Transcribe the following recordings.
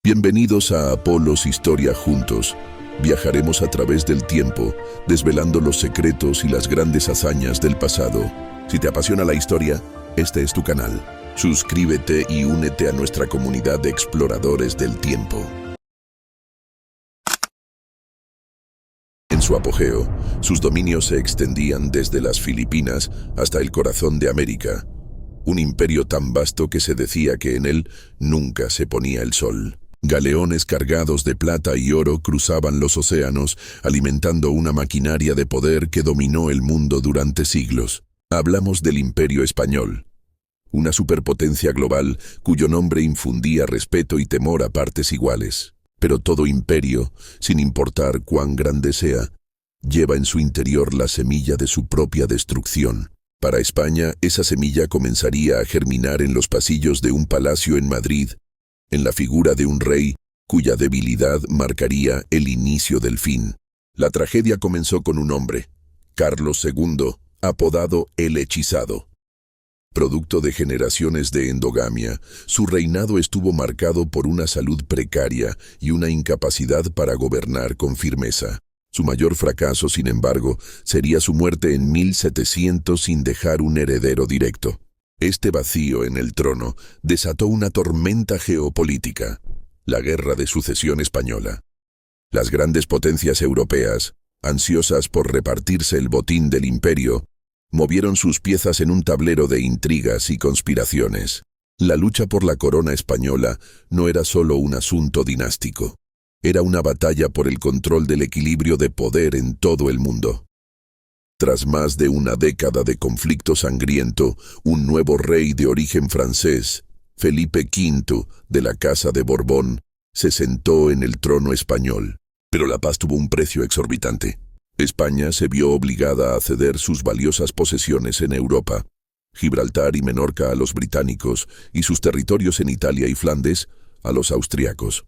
Bienvenidos a Apolos Historia Juntos. Viajaremos a través del tiempo, desvelando los secretos y las grandes hazañas del pasado. Si te apasiona la historia, este es tu canal. Suscríbete y únete a nuestra comunidad de exploradores del tiempo. En su apogeo, sus dominios se extendían desde las Filipinas hasta el corazón de América. Un imperio tan vasto que se decía que en él nunca se ponía el sol. Galeones cargados de plata y oro cruzaban los océanos, alimentando una maquinaria de poder que dominó el mundo durante siglos. Hablamos del Imperio Español, una superpotencia global cuyo nombre infundía respeto y temor a partes iguales. Pero todo imperio, sin importar cuán grande sea, lleva en su interior la semilla de su propia destrucción. Para España, esa semilla comenzaría a germinar en los pasillos de un palacio en Madrid, en la figura de un rey cuya debilidad marcaría el inicio del fin. La tragedia comenzó con un hombre, Carlos II, apodado el Hechizado. Producto de generaciones de endogamia, su reinado estuvo marcado por una salud precaria y una incapacidad para gobernar con firmeza. Su mayor fracaso, sin embargo, sería su muerte en 1700 sin dejar un heredero directo. Este vacío en el trono desató una tormenta geopolítica, la Guerra de Sucesión Española. Las grandes potencias europeas, ansiosas por repartirse el botín del imperio, movieron sus piezas en un tablero de intrigas y conspiraciones. La lucha por la corona española no era solo un asunto dinástico, era una batalla por el control del equilibrio de poder en todo el mundo. Tras más de una década de conflicto sangriento, un nuevo rey de origen francés, Felipe V, de la Casa de Borbón, se sentó en el trono español. Pero la paz tuvo un precio exorbitante. España se vio obligada a ceder sus valiosas posesiones en Europa, Gibraltar y Menorca a los británicos y sus territorios en Italia y Flandes a los austriacos.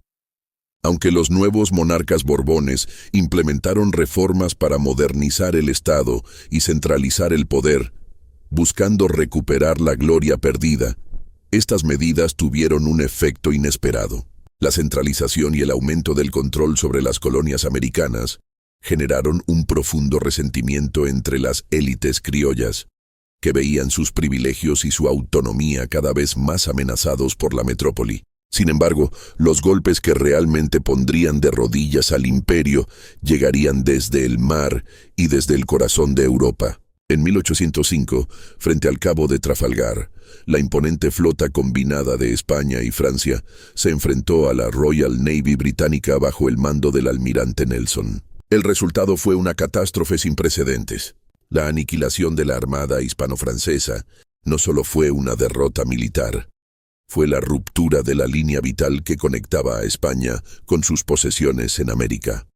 Aunque los nuevos monarcas borbones implementaron reformas para modernizar el Estado y centralizar el poder, buscando recuperar la gloria perdida, estas medidas tuvieron un efecto inesperado. La centralización y el aumento del control sobre las colonias americanas generaron un profundo resentimiento entre las élites criollas, que veían sus privilegios y su autonomía cada vez más amenazados por la metrópoli. Sin embargo, los golpes que realmente pondrían de rodillas al imperio llegarían desde el mar y desde el corazón de Europa. En 1805, frente al Cabo de Trafalgar, la imponente flota combinada de España y Francia se enfrentó a la Royal Navy británica bajo el mando del almirante Nelson. El resultado fue una catástrofe sin precedentes. La aniquilación de la armada hispano-francesa no solo fue una derrota militar, fue la ruptura de la línea vital que conectaba a España con sus posesiones en América.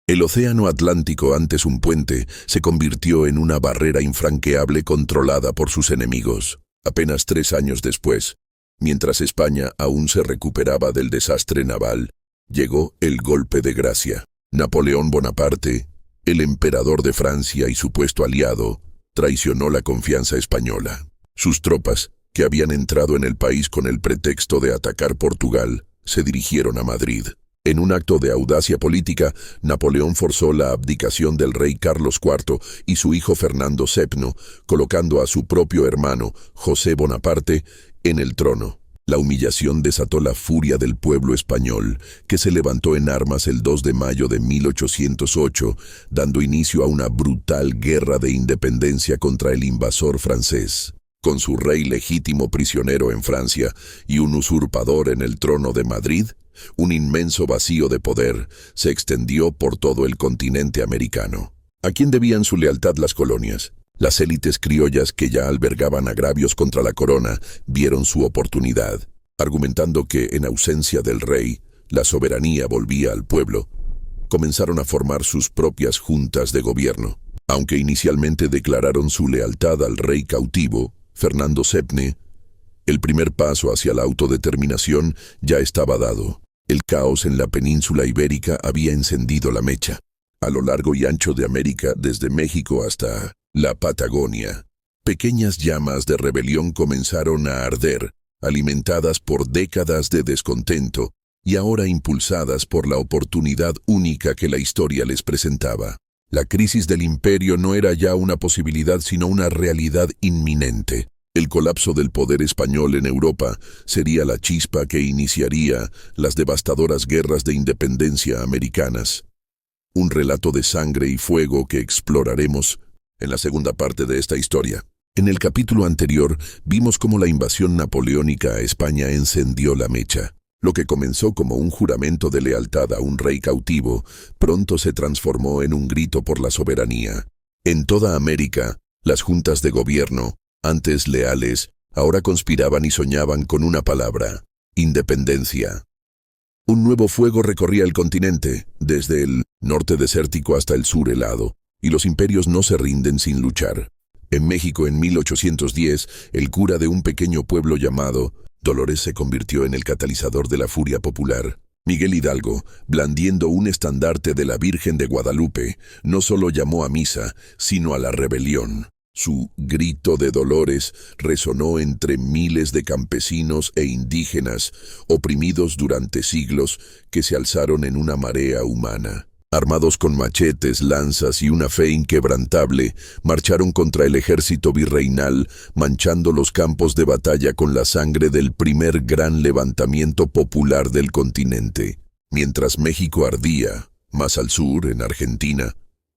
El océano Atlántico, antes un puente, se convirtió en una barrera infranqueable controlada por sus enemigos. Apenas 3 años después, mientras España aún se recuperaba del desastre naval, llegó el golpe de gracia. Napoleón Bonaparte, el emperador de Francia y supuesto aliado, traicionó la confianza española. Sus tropas, que habían entrado en el país con el pretexto de atacar Portugal, se dirigieron a Madrid. En un acto de audacia política, Napoleón forzó la abdicación del rey Carlos IV y su hijo Fernando VII, colocando a su propio hermano, José Bonaparte, en el trono. La humillación desató la furia del pueblo español, que se levantó en armas el 2 de mayo de 1808, dando inicio a una brutal guerra de independencia contra el invasor francés. Con su rey legítimo prisionero en Francia y un usurpador en el trono de Madrid, un inmenso vacío de poder se extendió por todo el continente americano. ¿A quién debían su lealtad las colonias? Las élites criollas que ya albergaban agravios contra la corona vieron su oportunidad, argumentando que, en ausencia del rey, la soberanía volvía al pueblo. Comenzaron a formar sus propias juntas de gobierno. Aunque inicialmente declararon su lealtad al rey cautivo, Fernando VII, el primer paso hacia la autodeterminación ya estaba dado. El caos en la península ibérica había encendido la mecha. A lo largo y ancho de América, desde México hasta la Patagonia, pequeñas llamas de rebelión comenzaron a arder, alimentadas por décadas de descontento y ahora impulsadas por la oportunidad única que la historia les presentaba. La crisis del imperio no era ya una posibilidad, sino una realidad inminente. El colapso del poder español en Europa sería la chispa que iniciaría las devastadoras guerras de independencia americanas. Un relato de sangre y fuego que exploraremos en la segunda parte de esta historia. En el capítulo anterior vimos cómo la invasión napoleónica a España encendió la mecha. Lo que comenzó como un juramento de lealtad a un rey cautivo, pronto se transformó en un grito por la soberanía. En toda América, las juntas de gobierno, antes leales, ahora conspiraban y soñaban con una palabra: independencia. Un nuevo fuego recorría el continente, desde el norte desértico hasta el sur helado, y los imperios no se rinden sin luchar. En México, en 1810, el cura de un pequeño pueblo llamado Dolores se convirtió en el catalizador de la furia popular. Miguel Hidalgo, blandiendo un estandarte de la Virgen de Guadalupe, no solo llamó a misa, sino a la rebelión. Su grito de dolores resonó entre miles de campesinos e indígenas, oprimidos durante siglos, que se alzaron en una marea humana. Armados con machetes, lanzas y una fe inquebrantable, marcharon contra el ejército virreinal, manchando los campos de batalla con la sangre del primer gran levantamiento popular del continente. Mientras México ardía, más al sur, en Argentina,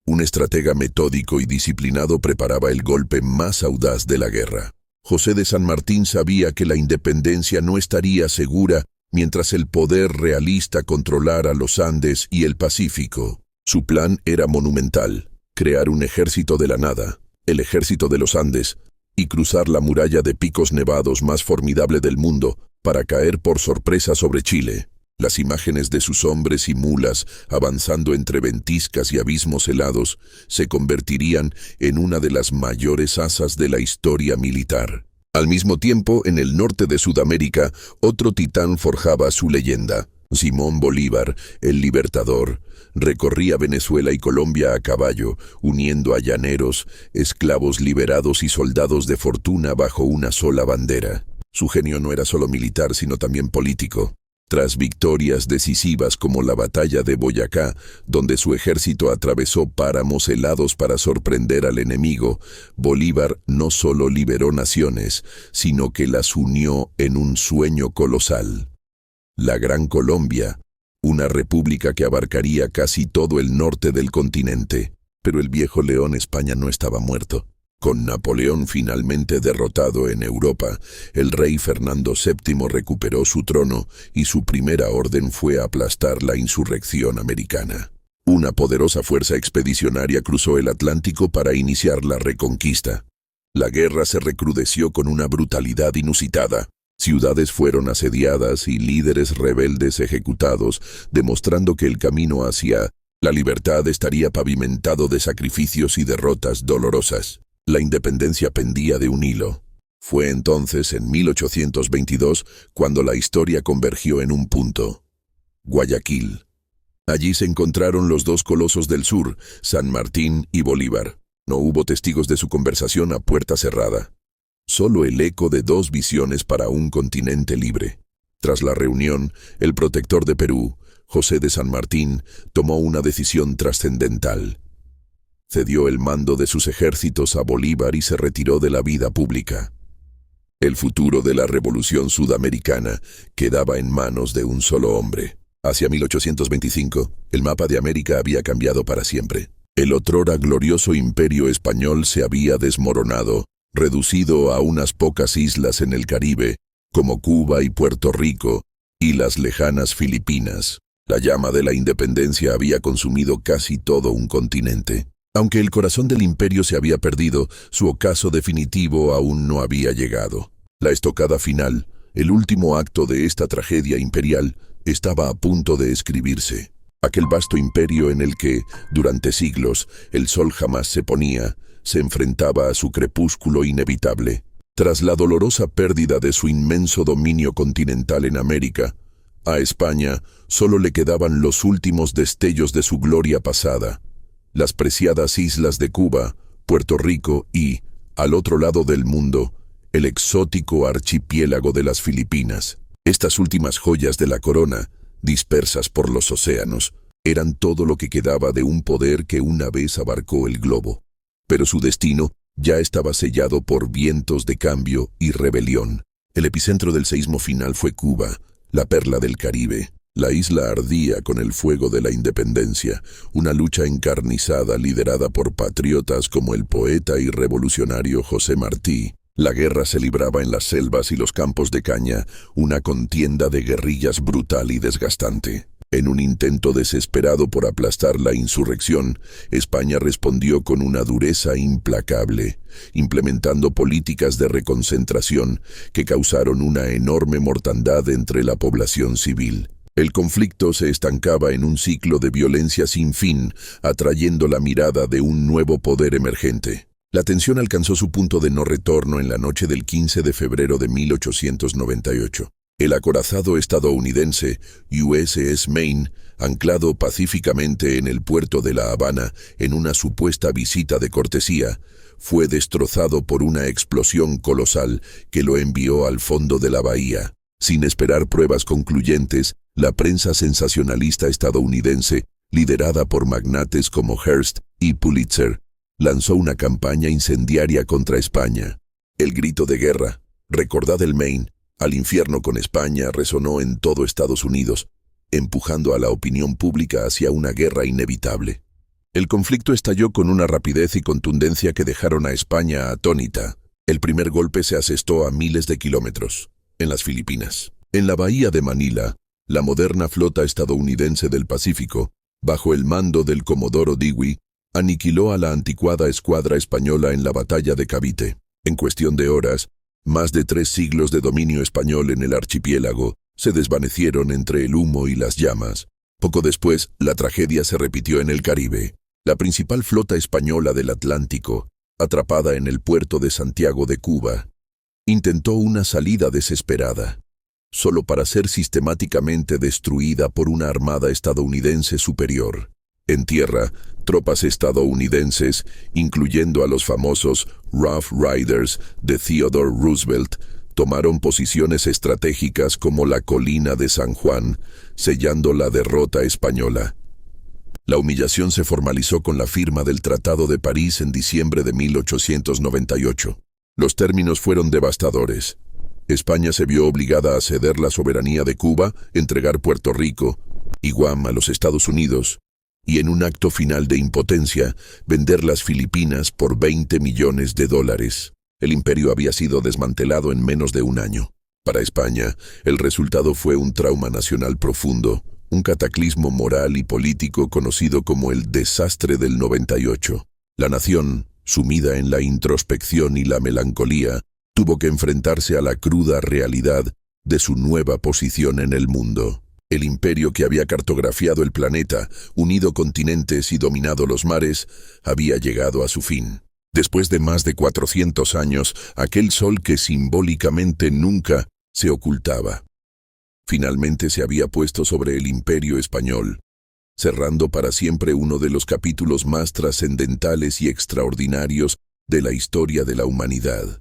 un estratega metódico y disciplinado preparaba el golpe más audaz de la guerra. José de San Martín sabía que la independencia no estaría segura mientras el poder realista controlara los Andes y el Pacífico. Su plan era monumental: crear un ejército de la nada, el ejército de los Andes, y cruzar la muralla de picos nevados más formidable del mundo para caer por sorpresa sobre Chile. Las imágenes de sus hombres y mulas avanzando entre ventiscas y abismos helados se convertirían en una de las mayores asas de la historia militar. Al mismo tiempo, en el norte de Sudamérica, otro titán forjaba su leyenda. Simón Bolívar, el libertador, recorría Venezuela y Colombia a caballo, uniendo a llaneros, esclavos liberados y soldados de fortuna bajo una sola bandera. Su genio no era solo militar, sino también político. Tras victorias decisivas como la batalla de Boyacá, donde su ejército atravesó páramos helados para sorprender al enemigo, Bolívar no solo liberó naciones, sino que las unió en un sueño colosal. La Gran Colombia, una república que abarcaría casi todo el norte del continente. Pero el viejo león España no estaba muerto. Con Napoleón finalmente derrotado en Europa, el rey Fernando VII recuperó su trono y su primera orden fue aplastar la insurrección americana. Una poderosa fuerza expedicionaria cruzó el Atlántico para iniciar la reconquista. La guerra se recrudeció con una brutalidad inusitada. Ciudades fueron asediadas y líderes rebeldes ejecutados, demostrando que el camino hacia la libertad estaría pavimentado de sacrificios y derrotas dolorosas. La independencia pendía de un hilo. Fue entonces, en 1822, cuando la historia convergió en un punto: Guayaquil. Allí se encontraron los dos colosos del sur, San Martín y Bolívar. No hubo testigos de su conversación a puerta cerrada. Solo el eco de dos visiones para un continente libre. Tras la reunión, el protector de Perú, José de San Martín, tomó una decisión trascendental. Cedió el mando de sus ejércitos a Bolívar y se retiró de la vida pública. El futuro de la revolución sudamericana quedaba en manos de un solo hombre. Hacia 1825, el mapa de América había cambiado para siempre. El otrora glorioso imperio español se había desmoronado, reducido a unas pocas islas en el Caribe, como Cuba y Puerto Rico, y las lejanas Filipinas. La llama de la independencia había consumido casi todo un continente. Aunque el corazón del imperio se había perdido, su ocaso definitivo aún no había llegado. La estocada final, el último acto de esta tragedia imperial, estaba a punto de escribirse. Aquel vasto imperio en el que, durante siglos, el sol jamás se ponía, se enfrentaba a su crepúsculo inevitable. Tras la dolorosa pérdida de su inmenso dominio continental en América, a España solo le quedaban los últimos destellos de su gloria pasada. Las preciadas islas de Cuba, Puerto Rico y, al otro lado del mundo, el exótico archipiélago de las Filipinas. Estas últimas joyas de la corona dispersas por los océanos, eran todo lo que quedaba de un poder que una vez abarcó el globo. Pero su destino ya estaba sellado por vientos de cambio y rebelión. El epicentro del seísmo final fue Cuba, la perla del Caribe. La isla ardía con el fuego de la independencia, una lucha encarnizada liderada por patriotas como el poeta y revolucionario José Martí. La guerra se libraba en las selvas y los campos de caña, una contienda de guerrillas brutal y desgastante. En un intento desesperado por aplastar la insurrección, España respondió con una dureza implacable, implementando políticas de reconcentración que causaron una enorme mortandad entre la población civil. El conflicto se estancaba en un ciclo de violencia sin fin, atrayendo la mirada de un nuevo poder emergente. La tensión alcanzó su punto de no retorno en la noche del 15 de febrero de 1898. El acorazado estadounidense USS Maine, anclado pacíficamente en el puerto de La Habana en una supuesta visita de cortesía, fue destrozado por una explosión colosal que lo envió al fondo de la bahía. Sin esperar pruebas concluyentes, la prensa sensacionalista estadounidense, liderada por magnates como Hearst y Pulitzer, lanzó una campaña incendiaria contra España. El grito de guerra, recordad el Maine, al infierno con España, resonó en todo Estados Unidos, empujando a la opinión pública hacia una guerra inevitable. El conflicto estalló con una rapidez y contundencia que dejaron a España atónita. El primer golpe se asestó a miles de kilómetros, en las Filipinas. En la bahía de Manila, la moderna flota estadounidense del Pacífico, bajo el mando del comodoro Dewey, aniquiló a la anticuada escuadra española en la batalla de Cavite. En cuestión de horas, más de 3 siglos de dominio español en el archipiélago se desvanecieron entre el humo y las llamas. Poco después, la tragedia se repitió en el Caribe. La principal flota española del Atlántico, atrapada en el puerto de Santiago de Cuba, intentó una salida desesperada, solo para ser sistemáticamente destruida por una armada estadounidense superior. En tierra, tropas estadounidenses, incluyendo a los famosos Rough Riders de Theodore Roosevelt, tomaron posiciones estratégicas como la colina de San Juan, sellando la derrota española. La humillación se formalizó con la firma del Tratado de París en diciembre de 1898. Los términos fueron devastadores. España se vio obligada a ceder la soberanía de Cuba, entregar Puerto Rico y Guam a los Estados Unidos, y en un acto final de impotencia, vender las Filipinas por $20 millones. El imperio había sido desmantelado en menos de un año. Para España, el resultado fue un trauma nacional profundo, un cataclismo moral y político conocido como el desastre del 98. La nación, sumida en la introspección y la melancolía, tuvo que enfrentarse a la cruda realidad de su nueva posición en el mundo. El imperio que había cartografiado el planeta, unido continentes y dominado los mares, había llegado a su fin. Después de más de 400 años, aquel sol que simbólicamente nunca se ocultaba, finalmente se había puesto sobre el imperio español, cerrando para siempre uno de los capítulos más trascendentales y extraordinarios de la historia de la humanidad.